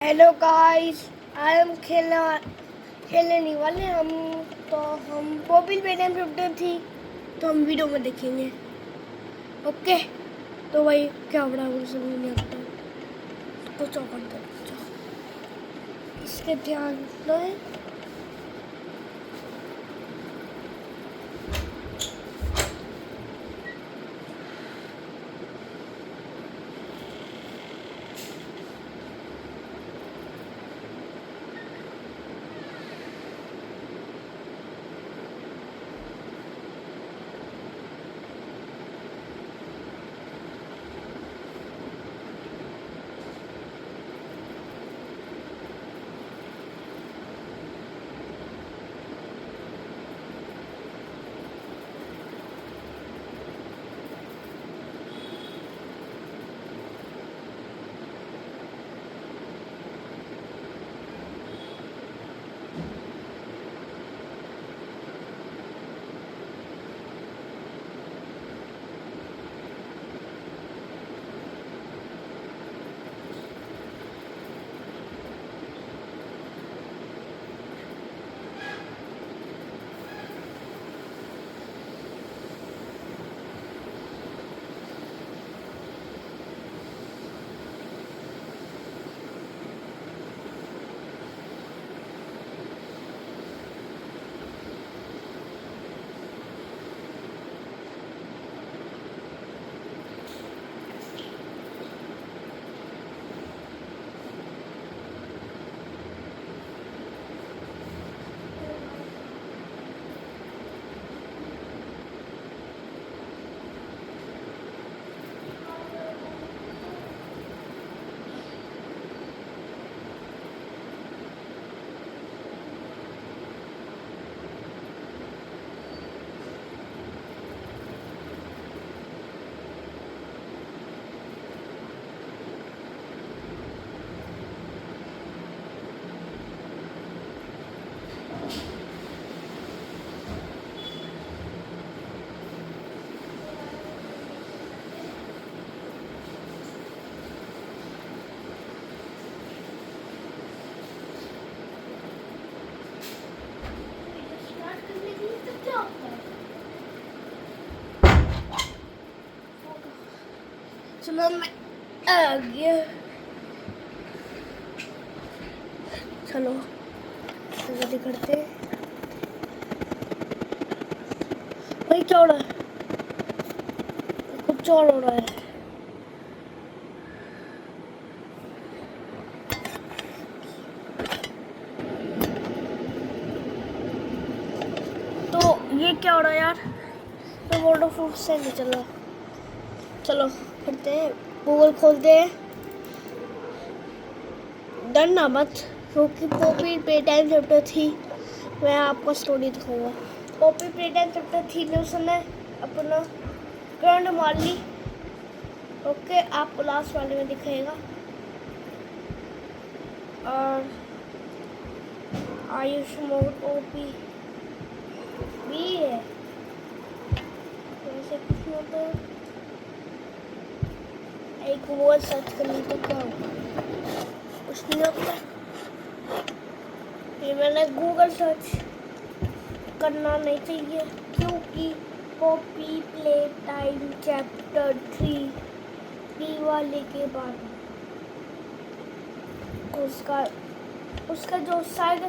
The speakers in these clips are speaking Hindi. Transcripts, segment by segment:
Hello guys. आज हम खेलने वाले हम। तो हम मोबाइल पे टाइम रुकते थी तो हम वीडियो में देखेंगे। ओके। तो भाई क्या बड़ा मुझे समझ नहीं आता। कुछ और करते हैं, इसके ध्यान दो। चलो मैं आ गया। चलो जल्दी करते हैं। भाई क्या हो रहा है? कुछ और हो रहा है। तो ये क्या हो रहा है यार? मैं वाटर प्रूफ से नहीं चला। चलो करते हैं, गूगल खोलते हैं। डरना मत, क्योंकि पॉपी प्ले टाइम चैप्टर 3 मैं आपको स्टोरी दिखाऊंगा। पॉपी प्ले टाइम चैप्टर 3 में उसने अपना करंट मार ली। ओके, आपको लास्ट वाले में दिखाएगा। और आयुष मोड ओपी भी है, वैसे कुछ नहीं होता है। एक वर्ड सर्च करने तो क्या होगा? कुछ नहीं होता। ये मैंने गूगल सर्च करना नहीं चाहिए, क्योंकि पॉपी प्ले टाइम चैप्टर 3 बी वाले के बाद उसका जो साइड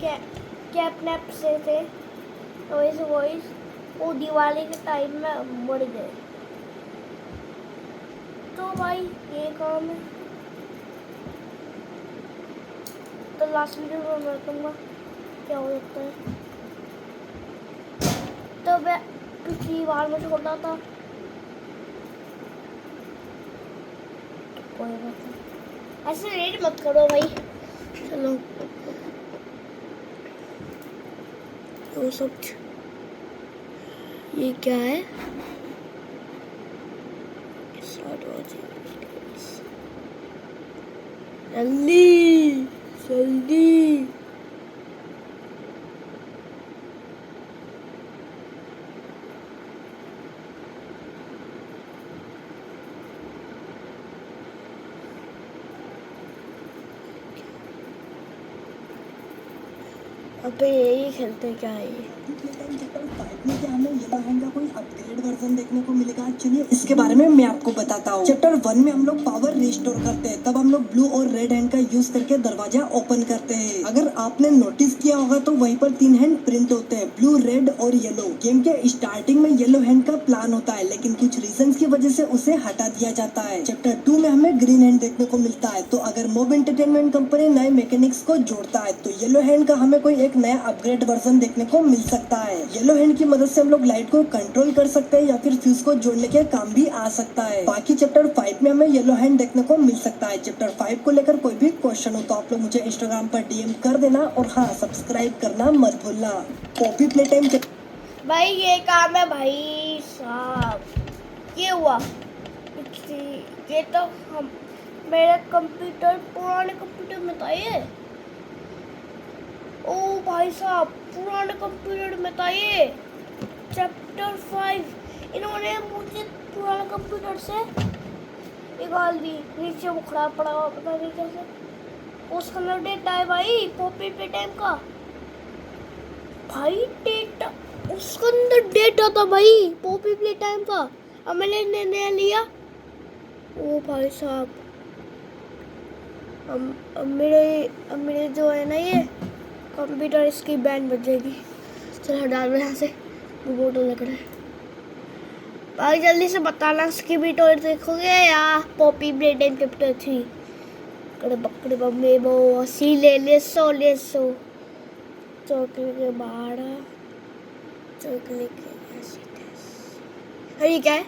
कैपनैप से थे वॉइस वो दिवाली के टाइम में मर गए। तो भाई ये काम है। तो लास्ट वीडियो में मैं बताऊंगा क्या हो सकता है। तो मैं पिछली बार में छोड़ा था, कोई बात नहीं, ऐसे रेट मत करो भाई। चलो वो सब ये क्या है? जल्दी जल्दी। अबे यही खेलते क्या है ये? क्या हमें येलो हैंड का कोई अपग्रेड वर्जन देखने को मिलेगा? चलिए इसके बारे में मैं आपको बताता हूँ। चैप्टर 1 में हम लोग पावर रिस्टोर करते हैं, तब हम लोग ब्लू और रेड हैंड का यूज करके दरवाजा ओपन करते हैं। अगर आपने नोटिस किया होगा तो वहीं पर 3 हैंड प्रिंट होते हैं, ब्लू, रेड और येलो। गेम के स्टार्टिंग में येलो हैंड का प्लान होता है, लेकिन कुछ रीजन की वजह से उसे हटा दिया जाता है। चैप्टर 2 में हमें ग्रीन हैंड देखने को मिलता है। तो अगर मोब एंटरटेनमेंट कंपनी नए मैकेनिक्स को जोड़ता है तो येलो हैंड का हमें कोई एक नया अपग्रेड वर्जन देखने को मिल सकता है। येलो हैंड की मदद से हम लोग लाइट को कंट्रोल कर सकते हैं या फिर फ्यूज को जोड़ने के काम भी आ सकता है। बाकी चैप्टर 5 में हमें येलो हैंड देखने को मिल सकता है। चैप्टर 5 को लेकर कोई भी क्वेश्चन हो तो आप लोग मुझे इंस्टाग्राम पर डीएम कर देना, और हाँ, सब्सक्राइब करना मत भूलना। कॉपी प्ले टाइम भाई ये काम है भाई साहब, ये हुआ ये तो हम मेरे कंप्यूटर, पुराने कंप्यूटर में था ये। ओ भाई साहब, पुराने कंप्यूटर में था ये। चैप्टर 5 इन्होंने मुझे पुराने कंप्यूटर से निकाल दी, नीचे वो खड़ा पड़ा हुआ पता नहीं कैसे। उसका नाम डेटा है भाई, पॉपी पे टाइम का भाई डेटा, उसके अंदर डेटा था भाई पॉपी प्ले टाइम का। अब मैंने नया लिया। ओ भाई साहब, अब मेरे जो है ना ये कंप्यूटर, इसकी बैंड बजेगी। चल हटा दो यहाँ से, बोर्ड लग रहा है। भाई जल्दी से बताना इसकी भी तो देखोगे या पॉपी प्ले टाइम चैप्टर 3। कड़े बकड़े बम्बे बो सी ले सो चौकले के बाहर, चौकले के ऐसे। अरे क्या है?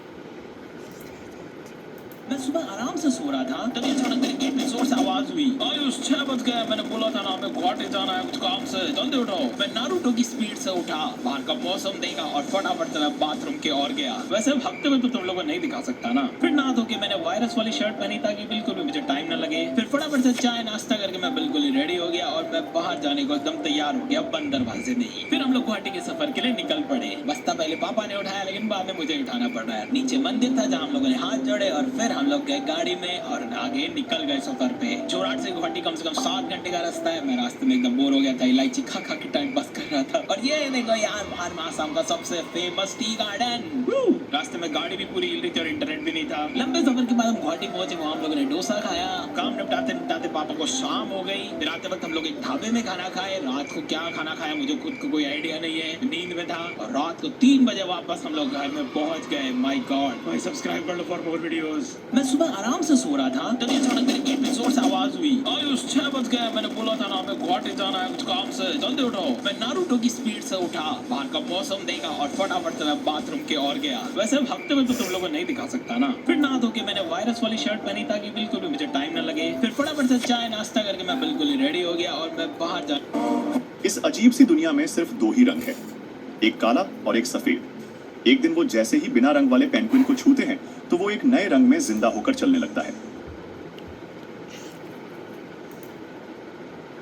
मैं सुबह आराम से सो रहा था, तभी अचानक मेरे गेट में जोर से आवाज हुई। आयुष 6 बज गए, मैंने बोला था ना हमें गुवाहाटी जाना है कुछ काम से, जल्दी उठो। मैं नारुतो की स्पीड से उठा, बाहर का मौसम देखा और फटाफट से मैं बाथरूम की ओर गया। वैसे अब हफ्ते में तो तुम लोगों को नहीं दिखा सकता ना। फिर नहा धो के मैंने वायरस वाली शर्ट पहनी ताकि बिल्कुल भी मुझे टाइम न लगे। फिर फटाफट से चाय नाश्ता करके मैं बिल्कुल ही रेडी हो गया और मैं बाहर जाने को एकदम तैयार हो गया, बंद दरवाजे नहीं। फिर हम लोग गुवाहाटी के सफर के लिए निकल पड़े। बस्ता पहले पापा ने उठाया, लेकिन बाद में मुझे उठाना पड़ रहा है। नीचे मंदिर था जहाँ हम लोगों ने हाथ जोड़े और फिर हम लोग गए गाड़ी में और आगे निकल गए सफर पे। जोरहाट से गुवाहाटी कम से कम 7 घंटे का रास्ता है। मैं रास्ते में एकदम बोर हो गया था, इलायची खा खा के टाइम पास कर रहा था। और ये देखो यार, बाहर आसाम का सबसे फेमस टी गार्डन। रास्ते में गाड़ी भी पूरी हिल रही थी और इंटरनेट भी नहीं था। लंबे सफर के बाद हम गुवाहाटी पहुंचे, वहाँ हम लोगों ने डोसा खाया। काम निपटाते निपटाते पापा को शाम हो गई। फिर आते वक्त हम लोग एक ढाबे में खाना खाए। रात को क्या खाना खाया मुझे खुद को कोई आइडिया नहीं है, नींद में था। और रात को 3 बजे वापस हम लोग घर में पहुंच गए। My God. भाई सब्सक्राइब कर लो फॉर मोर वीडियोस। मैं सुबह आराम से सो रहा था, तभी अचानक मेरे गेट में जोर से आवाज हुई। आयुष 6 बज गए, मैंने बोला था ना हमें गुवाहाटी जाना है कुछ काम से, जल्दी उठो। मैं नारुतो की स्पीड से उठा, बाहर का मौसम देखा और फटाफट से मैं बाथरूम की ओर गया। वैसे अब हफ्ते में तो तुम लोगों को नहीं दिखा सकता ना। फिर नहा धो के मैंने वायरस वाली शर्ट पहनी ताकि बिल्कुल भी मुझे टाइम न लगे। फिर फटाफट से चाय नाश्ता करके मैं बिल्कुल ही रेडी हो गया और मैं बाहर जा। इस अजीब सी दुनिया में सिर्फ 2 ही रंग है, एक काला और एक सफेद। एक दिन वो जैसे ही बिना रंग वाले पेंगुइन को छूते हैं तो वो एक नए रंग में जिंदा होकर चलने लगता है।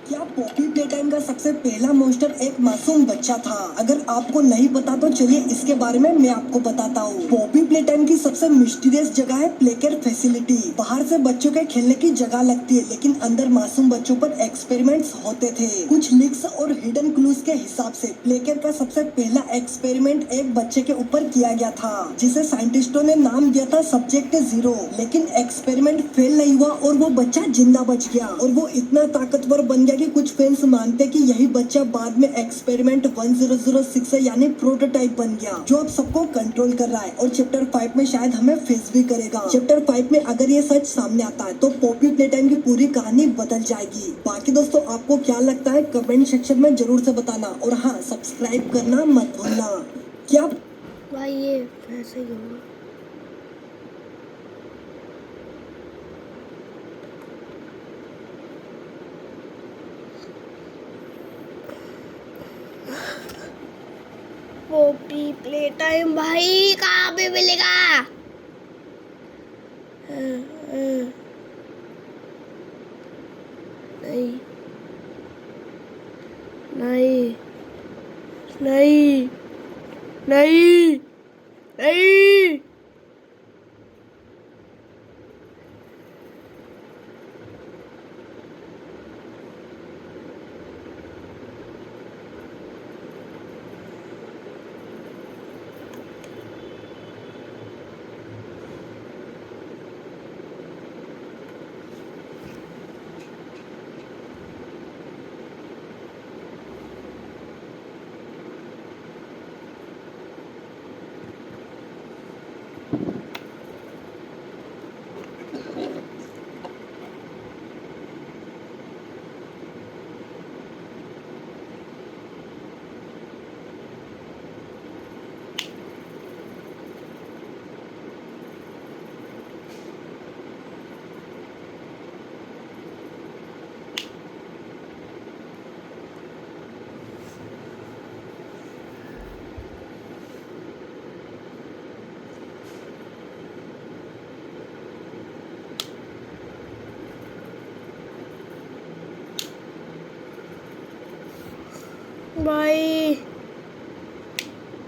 क्या पॉपी प्ले टाइम का सबसे पहला मॉन्स्टर एक मासूम बच्चा था? अगर आपको नहीं पता तो चलिए इसके बारे में मैं आपको बताता हूँ। पॉपी प्ले टाइम की सबसे मिस्टीरियस जगह है प्ले केयर फैसिलिटी। बाहर से बच्चों के खेलने की जगह लगती है, लेकिन अंदर मासूम बच्चों पर एक्सपेरिमेंट्स होते थे। कुछ लीक्स और हिडन क्लूज के हिसाब से प्ले केयर का सबसे पहला एक्सपेरिमेंट एक बच्चे के ऊपर किया गया था, जिसे साइंटिस्टों ने नाम दिया था सब्जेक्ट 0। लेकिन एक्सपेरिमेंट फेल नहीं हुआ और वो बच्चा जिंदा बच गया, और वो इतना ताकतवर बन गया कि कुछ फैंस मानते कि यही बच्चा बाद में एक्सपेरिमेंट 1006 है, यानी प्रोटोटाइप बन गया, जो अब सबको कंट्रोल कर रहा है और चैप्टर 5 में शायद हमें फेस भी करेगा। चैप्टर 5 में अगर ये सच सामने आता है तो पॉपी प्ले टाइम की पूरी कहानी बदल जाएगी। बाकी दोस्तों, आपको क्या लगता है कमेंट सेक्शन में जरूर से बताना, और हाँ, सब्सक्राइब करना मत भूलना। क्या भाई ये ऐसे ही होगा। पॉपी प्ले टाइम भाई कहाँ पे मिलेगा? नहीं नहीं नहीं नहीं नहीं। भाई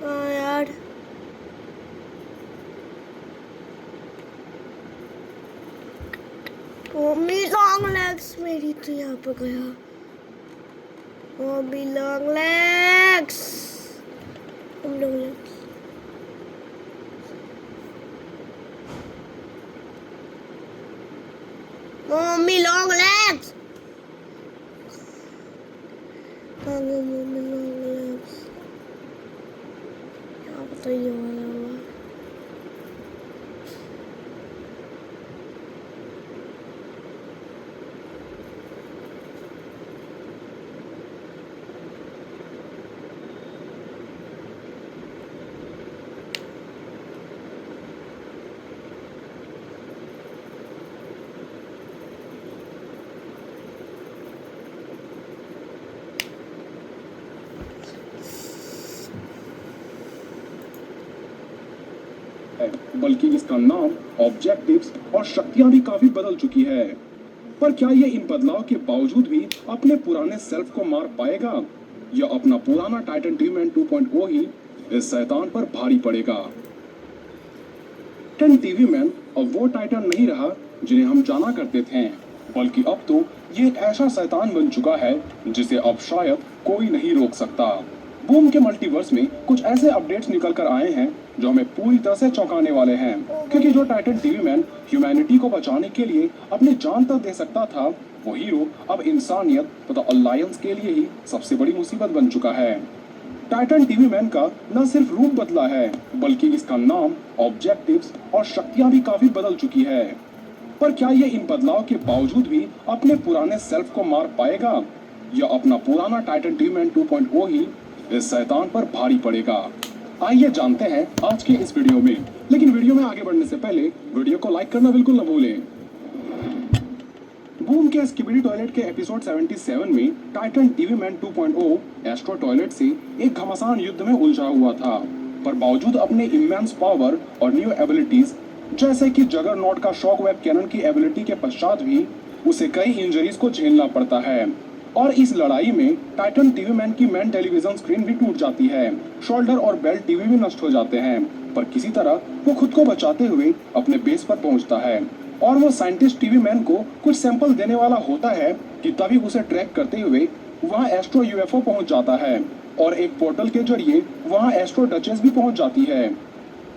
हाँ यार मम्मी लॉन्ग लेग्स मेरी तो यहाँ पे गया मम्मी लॉन्ग लेग्स हम लोग legs mummy long legs mummy long legs क्या बताइए वाला हुआ बल्कि इसका नाम, ऑब्जेक्टिव्स और शक्तियां भी काफी बदल चुकी है। पर क्या ये इन बदलाव के बावजूद भी अपने पुराने सेल्फ को मार पाएगा या अपना पुराना टाइटन टीवी-मैन 2.0 ही इस शैतान पर भारी पड़ेगा? टाइटन टीवी-मैन अब वो टाइटन नहीं रहा जिन्हें हम जाना करते थे, बल्कि अब तो ये एक ऐसा शैतान बन चुका है जिसे अब शायद कोई नहीं रोक सकता। बूम के मल्टीवर्स में कुछ ऐसे अपडेट्स निकल कर आए हैं जो हमें पूरी तरह से चौंकाने वाले हैं, क्योंकि जो टाइटन टीवी-मैन ह्यूमैनिटी को बचाने के लिए अपनी जान तक दे सकता था, वो हीरो अब इंसानियत तथा अलायंस के लिए ही सबसे बड़ी मुसीबत बन चुका है। टाइटन टीवी-मैन का न सिर्फ रूप बदला है, बल्कि इसका नाम, ऑब्जेक्टिव्स और शक्तियां भी काफी बदल चुकी है। पर क्या ये इन बदलाव के बावजूद भी अपने पुराने सेल्फ को मार पाएगा या अपना पुराना टाइटन टीवी-मैन 2.0 ही इस शैतान पर भारी पड़ेगा? आइए जानते हैं आज के इस वीडियो में। लेकिन वीडियो में आगे बढ़ने से पहले वीडियो को लाइक करना बिल्कुल न भूलें। बूम के स्किबिडी टॉयलेट के एपिसोड 77 में टाइटन टीवी-मैन 2.0 एस्ट्रो टॉयलेट से एक घमासान युद्ध में उलझा हुआ था, पर बावजूद अपने इमेंस पावर और न्यू एबिलिटीज जैसे कि जगरनॉट का शॉक वेब कैनन की एबिलिटी के पश्चात भी उसे कई इंजरीज को झेलना पड़ता है। और इस लड़ाई में टाइटन टीवी-मैन की मेन टेलीविजन स्क्रीन भी टूट जाती है, शोल्डर और बेल्ट टीवी भी नष्ट हो जाते हैं, पर किसी तरह वो खुद को बचाते हुए अपने बेस पर पहुंचता है। और वो साइंटिस्ट टीवी-मैन को कुछ सैंपल देने वाला होता है कि तभी उसे ट्रैक करते हुए वहाँ एस्ट्रो यूएफओ पहुंच जाता है और एक पोर्टल के जरिए वहाँ एस्ट्रो डचेस भी पहुंच जाती है।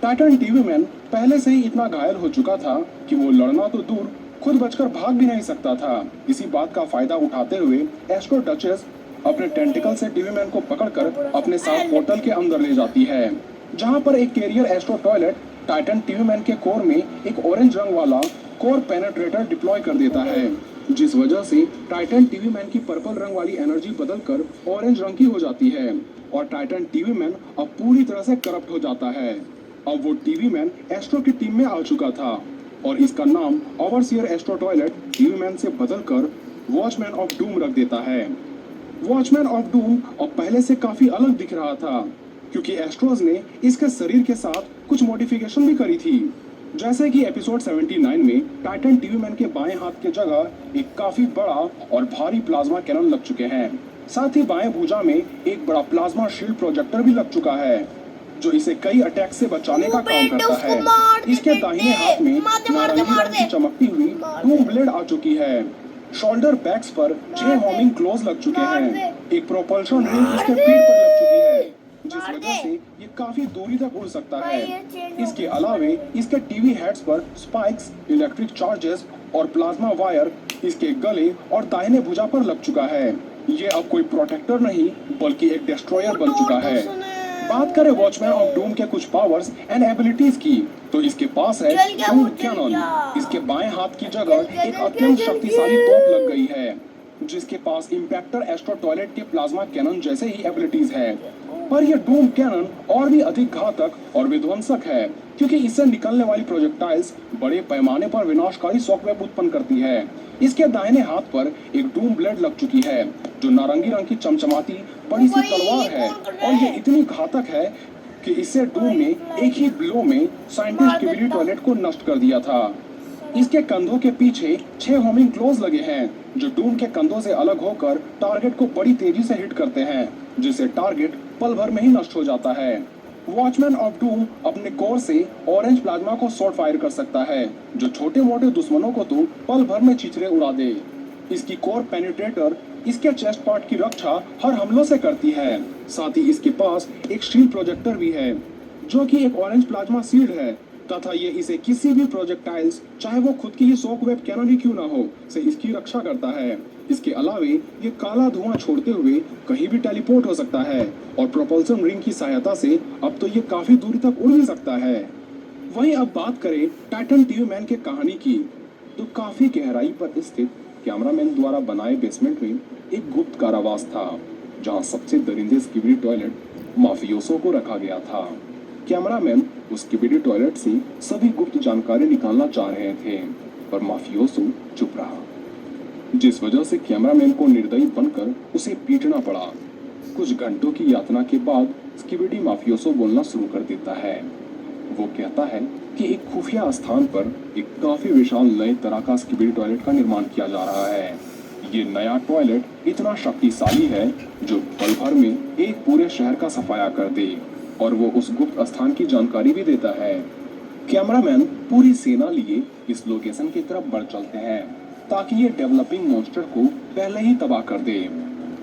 टाइटन टीवी-मैन पहले से ही इतना घायल हो चुका था कि वो लड़ना तो दूर खुद बचकर भाग भी नहीं सकता था। इसी बात का फायदा उठाते हुए एस्ट्रो डचेस अपने टेंटिकल से टीवी-मैन को पकड़कर अपने साथ पोर्टल के अंदर ले जाती है, जहां पर एक carrier astro toilet titan TV man के कोर में एक ऑरेंज रंग वाला कोर पेनेट्रेटर डिप्लॉय कर देता है, जिस वजह से टाइटन टीवी-मैन की पर्पल रंग वाली एनर्जी बदलकर ऑरेंज रंग की हो जाती है और टाइटन टीवी-मैन अब पूरी तरह से करप्ट हो जाता है। अब वो टीवी-मैन एस्ट्रो की टीम में आ चुका था और इसका नाम ओवरसियर एस्ट्रो टॉयलेट टीवी-मैन से बदलकर वॉचमैन ऑफ डूम रख देता है। वॉचमैन ऑफ डूम अब पहले से काफी अलग दिख रहा था, क्योंकि एस्ट्रोज ने इसके शरीर के साथ कुछ मॉडिफिकेशन भी करी थी, जैसे कि एपिसोड 79 में टाइटन टीवी-मैन के बाएं हाथ के जगह एक काफी बड़ा और भारी प्लाज्मा कैनन लग चुके हैं। साथ ही बाएं भुजा में एक बड़ा प्लाज्मा शील्ड प्रोजेक्टर भी लग चुका है, जो इसे कई अटैक से बचाने का काम करता है। इसके दाहिने हाथ में नारंगी रंग की चमकती हुई डूम ब्लेड आ चुकी है। शोल्डर बैग्स पर 6 होमिंग क्लोज लग चुके हैं। एक प्रोपल्शन रिंग इसके पीठ पर लग चुकी है, जिस वजह से ये काफी दूरी तक उड़ सकता है। इसके अलावे इसके टीवी हेड्स पर स्पाइक्स, इलेक्ट्रिक चार्जेस और प्लाज्मा वायर इसके गले और दाहिने भुजा पर लग चुका है। ये अब कोई प्रोटेक्टर नहीं बल्कि एक डिस्ट्रॉयर बन चुका है। बात करें वॉचमैन ऑफ डूम के कुछ पावर्स एंड एबिलिटीज की, तो इसके पास है डूम कैनन। इसके बाएं हाथ की जगह एक अत्यंत शक्तिशाली तोप लग गई है, जिसके पास इंपैक्टर एस्ट्रो टॉयलेट के प्लाज्मा कैनन जैसे ही एबिलिटीज है। पर यह डूम कैनन और भी अधिक घातक और विध्वंसक है, क्योंकि इससे निकलने वाली प्रोजेक्टाइल्स बड़े पैमाने पर विनाशकारी शॉकवेव उत्पन्न करती है। इसके दाहिने हाथ पर एक डूम ब्लेड लग चुकी है, जो नारंगी रंग की चमचमाती बड़ी सी तलवार है, और ये इतनी घातक है कि इससे डूम ने एक ही ब्लो में साइंटिस्ट स्किबिडी टॉयलेट को नष्ट कर दिया था। इसके कंधों के पीछे 6 होमिंग क्लोज लगे हैं, जो डूम के कंधों से अलग होकर टारगेट को बड़ी तेजी से हिट करते हैं जिससे टारगेट पल भर में ही नष्ट हो जाता है। वॉचमैन ऑफ डूम अपने कोर से ऑरेंज प्लाज्मा को शॉर्ट फायर कर सकता है, जो छोटे मोटे दुश्मनों को तो पल भर में चिचरे उड़ा दे। इसकी कोर पेनिट्रेटर इसके चेस्ट पार्ट की रक्षा हर हमलों से करती है। साथ ही इसके पास एक शील्ड प्रोजेक्टर भी है, जो कि एक ऑरेंज प्लाज्मा शील्ड है, तथा ये इसे किसी भी प्रोजेक्टाइल्स, चाहे वो खुद की ही शॉक वेव कैनन ही क्यों ना हो, से इसकी रक्षा करता है। इसके अलावे ये काला धुआं छोड़ते हुए कहीं भी टेलीपोर्ट हो सकता है और प्रोपल्सन रिंग की सहायता से अब तो ये काफी दूरी तक उड़ भी सकता है। वहीं अब बात करें टाइटन टीवी मैन के कहानी की, तो काफी गहराई पर स्थित कैमरामैन द्वारा बनाए बेसमेंट में एक गुप्त कारावास था, जहां सबसे दरिंदे स्किबिडी टॉयलेट माफियोसों को रखा गया था। कैमरामैन उस स्किबिडी टॉयलेट से सभी गुप्त जानकारी निकालना चाह रहे थे, पर माफियोसो चुप रहा, जिस वजह से कैमरामैन को निर्दयी बनकर उसे पीटना पड़ा। कुछ घंटों की यातना के बाद स्किबिडी माफियोसो बोलना शुरू कर देता है। वो कहता है कि एक खुफिया स्थान पर एक काफी विशाल नए तरह का स्किबिडी टॉयलेट का निर्माण किया जा रहा है। ये नया टॉयलेट इतना शक्तिशाली है जो पल भर में एक पूरे शहर का सफाया कर दे, और वो उस गुप्त स्थान की जानकारी भी देता है। कैमरामैन पूरी सेना लिए इस लोकेशन की तरफ बढ़ चलते हैं ताकि ये डेवलपिंग मॉन्स्टर को पहले ही तबाह कर दे।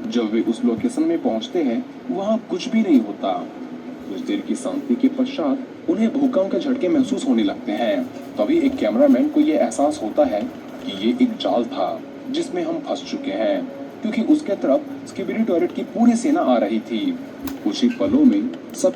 जब वे उस लोकेशन में पहुंचते हैं, वहां कुछ भी नहीं होता। कुछ देर की शांति के पश्चात उन्हें भूकंप के झटके महसूस होने लगते हैं। तभी एक कैमरामैन को यह एहसास होता है कि ये एक जाल था जिसमें हम फंस चुके हैं, क्योंकि उसके तरफ स्किबिडी टॉयलेट की पूरी सेना आ रही थी। कुछ ही पलों में सब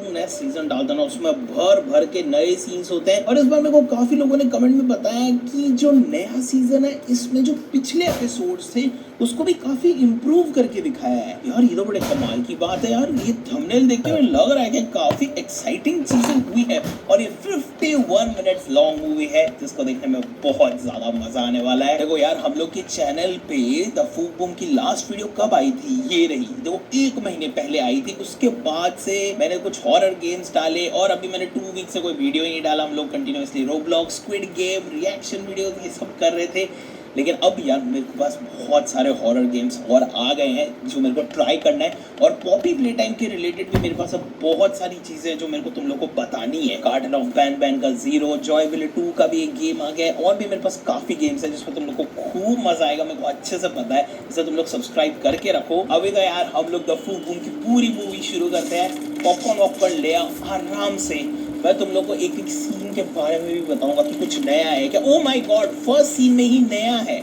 नया सीजन डालता ना, उसमें भर भर के नए सीन्स होते हैं। और इस बार मेरे को काफी लोगों ने कमेंट में बताया कि जो नया सीजन है इसमें जो पिछले एपिसोड्स थे उसको भी काफी इम्प्रूव करके दिखाया है। यार ये तो बड़े कमाल की बात है यार। ये थंबनेल देख के मुझे लग रहा है कि काफी एक्साइटिंग चीजें हुई है, और ये 51 मिनट्स लॉन्ग मूवी है जिसको देखने में बहुत ज्यादा मजा आने वाला है। देखो यार, हम लोग के चैनल पे द फूक बूम की लास्ट वीडियो कब आई थी? ये रही, देखो 1 महीने पहले आई थी। उसके बाद से मैंने कुछ हॉरर गेम्स डाले, और अभी मैंने 2 वीक से कोई वीडियो ही नहीं डाला। हम लोग continuously Roblox, squid game, reaction video ये सब कर रहे थे। लेकिन अब यार मेरे पास बहुत सारे हॉरर गेम्स और आ गए हैं जो मेरे को ट्राई करना है, और पॉपी प्ले टाइम के रिलेटेड भी मेरे पास अब बहुत सारी चीज़ें हैं जो मेरे को तुम लोग को बतानी है। गार्डन ऑफ बैन का 0, जॉय विले 2 का भी एक गेम आ गया है, और भी मेरे पास काफ़ी गेम्स हैं जिसमें तुम लोग को खूब मजा आएगा। मेरे को अच्छे से पता है, इसे तुम लोग सब्सक्राइब करके रखो। अभी तो यार हम लोग द फूक बूम की पूरी मूवी शुरू करते हैं। पॉपकॉर्न वॉपकॉर्न ले आओ आराम से। मैं तुम लोग को एक एक सीन के बारे में भी बताऊंगा कि कुछ नया है क्या। Oh my God, first scene में ही नया है।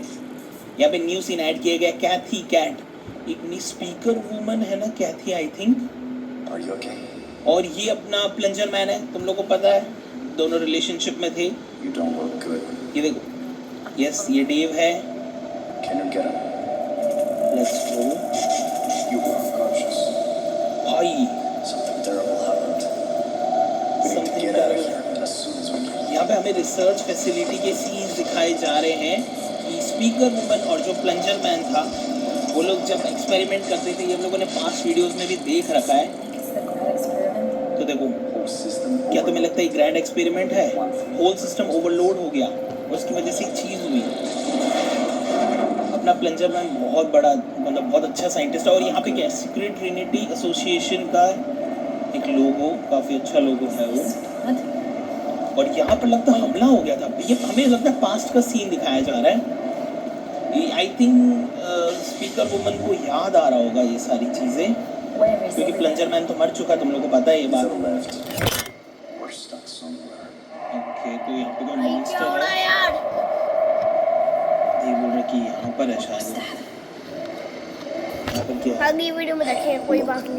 यहाँ पे न्यू सीन ऐड किया गया, कैथी कैट, एक नी स्पीकर वुमन है ना, कैथी आई थिंक। और ये अपना प्लंजर मैन है, तुम लोग को पता है दोनों रिलेशनशिप में थे। ये देखो, यस ये डेव है। लेट्स गो भाई। यहाँ पे हमें रिसर्च फैसिलिटी के सीन्स दिखाए जा रहे हैं कि स्पीकर वुमन और जो प्लंजर मैन था वो लोग जब एक्सपेरिमेंट करते थे, ये हम लोगों ने पास्ट वीडियोस में भी देख रखा है। तो देखो, क्या तुम्हें लगता है ग्रैंड एक्सपेरिमेंट है? होल सिस्टम ओवरलोड हो गया और उसकी वजह से एक चीज़ हुई। अपना प्लंजर मैन बहुत बड़ा, मतलब बहुत अच्छा साइंटिस्ट है। और यहाँ पे क्या, सीक्रेट ट्रिनिटी एसोसिएशन का एक लोगो, काफ़ी अच्छा लोगो है वो। और यहाँ पर लगता है हमला हो गया था। ये हमें लगता है पास्ट का सीन दिखाया जा रहा है। आई थिंक स्पीकर वुमन को याद आ रहा होगा ये सारी चीज़ें, क्योंकि प्लंजर मैन तो मर चुका, तुम लोगों को पता है ये बात। ओके, तो यहाँ पे कोई मॉन्स्टर है यार। ये बोल रहा कि यहाँ पर है शायद। यहाँ पर क्या है? अगली वीडियो में देखें, कोई बात नहीं।